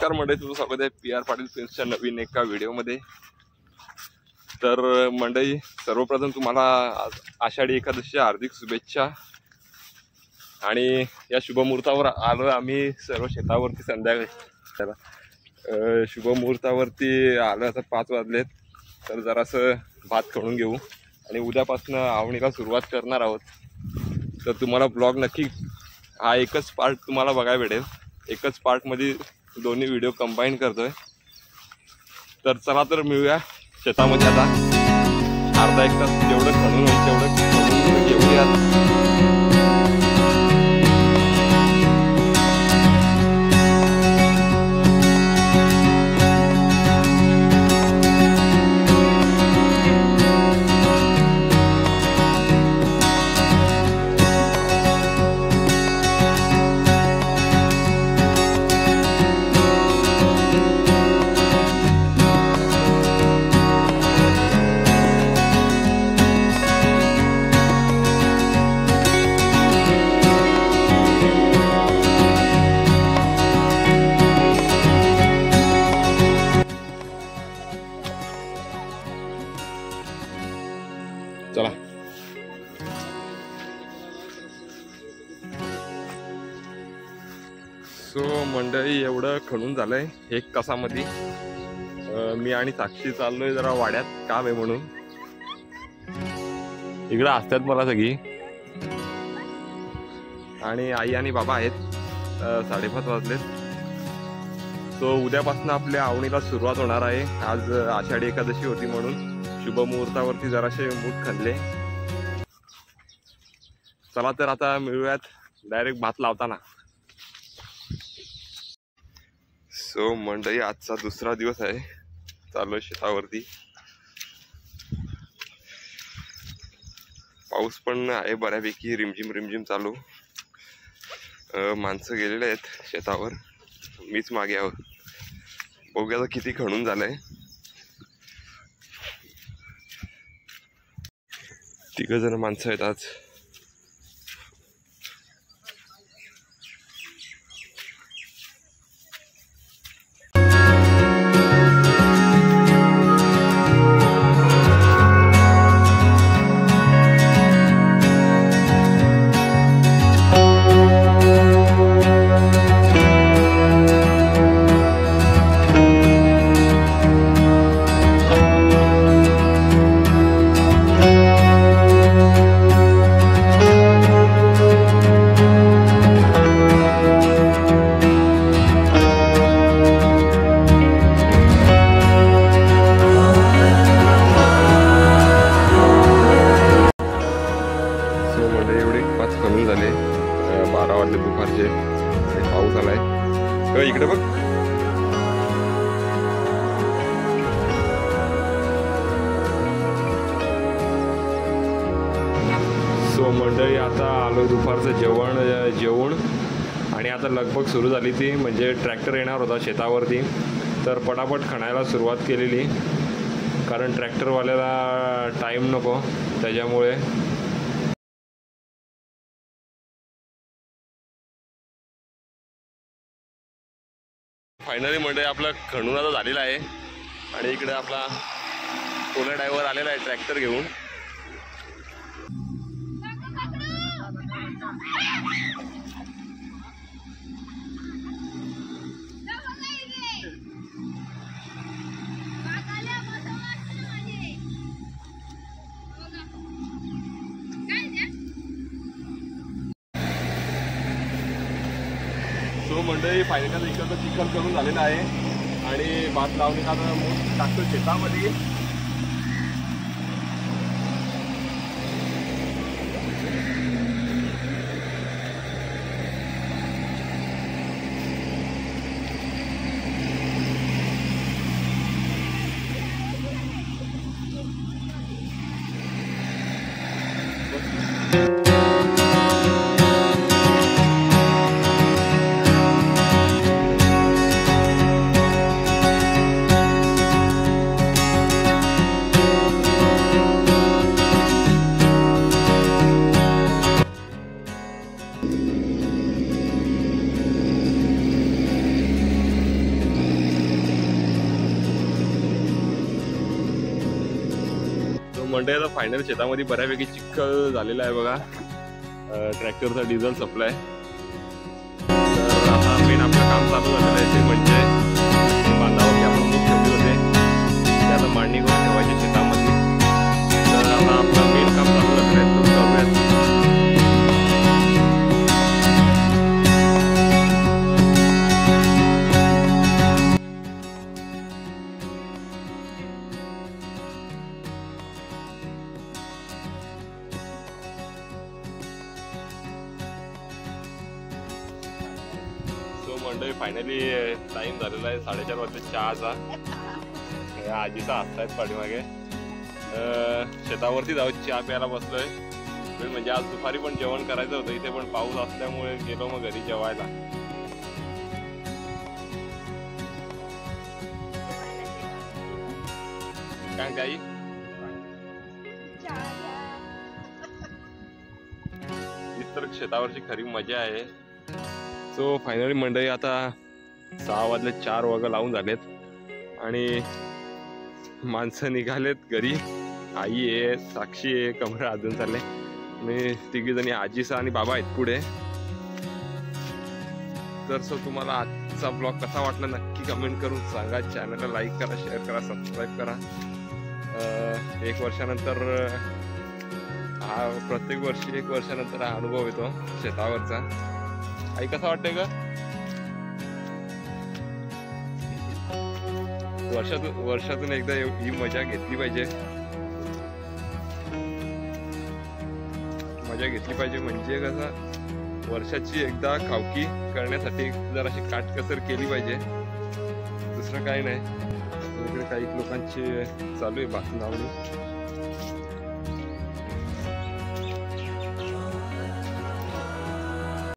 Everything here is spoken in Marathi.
नमस्कार मंडळी, तुझं स्वागत आहे PR पाटील फिल्म्सच्या नवीन एका व्हिडिओमध्ये। तर मंडळी, सर्वप्रथम तुम्हाला आषाढी एकादशीच्या हार्दिक शुभेच्छा। आणि या शुभमुहूर्तावर आलो आम्ही सर्व शेतावरती संध्याकाळी शुभमुहूर्तावरती आलो। आता 5 वाजलेत, तर जरासं भात खणून घेऊ आणि उद्यापासून आवणीला सुरुवात करणार आहोत। तर तुम्हाला ब्लॉग नक्की हा एकच पार्ट तुम्हाला बघायला भेटेल। एकच पार्टमध्ये दोन्ही व्हिडिओ कंबाईन करतोय। तर चला तर मिळूया शेतामध्ये। आता अर्धा एक तास जेवढं खणून होईल तेवढं खणून घेऊया। चला सो मंडळी, एवढं खणून झालंय 1 तासामध्ये। मी आणि साक्षी चाललोय जरा वाड्यात, काम आहे म्हणून। इकडं असतात मला सगळी, आणि आई आणि बाबा आहेत। 5:30 वाजलेत। सो उद्यापासून आपल्या आवणीला सुरुवात होणार आहे। आज आषाढी एकादशी होती म्हणून शुभमुहूर्तावरती जराशे मूठ खणले। चला तर आता मिळूयात डायरेक्ट भात लावताना। सो मंडळी, आजचा दुसरा दिवस आहे, चालू शेतावरती। पाऊस पण आहे बऱ्यापैकी, रिमझिम रिमझिम चालू। माणसं गेलेले आहेत शेतावर, मीच मागे आहोत। बघूया किती खणून झालंय। 3 जण माणसं आहेत आज। खणून झाले 12 वाजले दुपारचे, आणि पाऊस आलाय। इकडे बघ, सो मंडळी, आता आलो दुपारचं जेवण आणि आता लगबग सुरू झाली ती, म्हणजे ट्रॅक्टर येणार होता शेतावरती। तर पटापट खणायला सुरुवात केलेली, कारण ट्रॅक्टरवाल्याला टाईम नको त्याच्यामुळे। फायनली मंडळी, आपलं खणून आता झालेलं आहे, आणि इकडे आपला कोला ड्रायव्हर आलेला आहे ट्रॅक्टर घेऊन। सो मंडळी, फायनली इकडचं चिखल करून झालेलं आहे, आणि भात लावणीला आता मूठ टाकतो शेतामध्ये। मंडई आता फायनल शेतामध्ये बऱ्यापैकी चिखल झालेला आहे बघा. ट्रॅक्टरचा डिझेल सप्लाय. तर आता मेन आपलं काम चालू झालेलं आहे ते म्हणजे बांधावरती आपण मूग ठेवले होते ते आता मांडणी करून ठेवायचे शेतामध्ये. तर आता आपलं मेन काम चालू झालेलं आहे तो करूयात. मंडळी फायनली टाइम झालेला आहे 4:30 वाजले चहाचा. आजीचा हसतायत पाठीमागे. शेतावरती जाऊ चहा प्यायला बसलोय. म्हणजे आज दुपारी पण जेवण करायचं होतं इथे पण पाऊस असल्यामुळे गेलो मग घरी जेवायला. काय काही हीच तर शेतावरची खरी मजा आहे. सो फायनली मंडळी आता 6 वाजले 4 वाजता लावून झालेत आणि माणसं निघालेत घरी. आई आहे, साक्षी आहे, कमरा अजून चालले आणि तिघी जणी आजीसा आणि बाबा आहेत पुढे. तर सो तुम्हाला आजचा ब्लॉग कसा वाटला नक्की कमेंट करून सांगा. चॅनलला लाईक करा, शेअर करा, सबस्क्राईब करा. 1 वर्षानंतर हा प्रत्येक वर्षी 1 वर्षानंतर हा अनुभव येतो शेतावरचा. आई कसा वाटतंय का? वर्षातून एकदा ही मजा घेतली पाहिजे. म्हणजे कसं वर्षाची एकदा खावकी करण्यासाठी जराशी काटकसर केली पाहिजे. दुसरं काही नाही. इकडे काही लोकांची चालू आहे भात लावणी.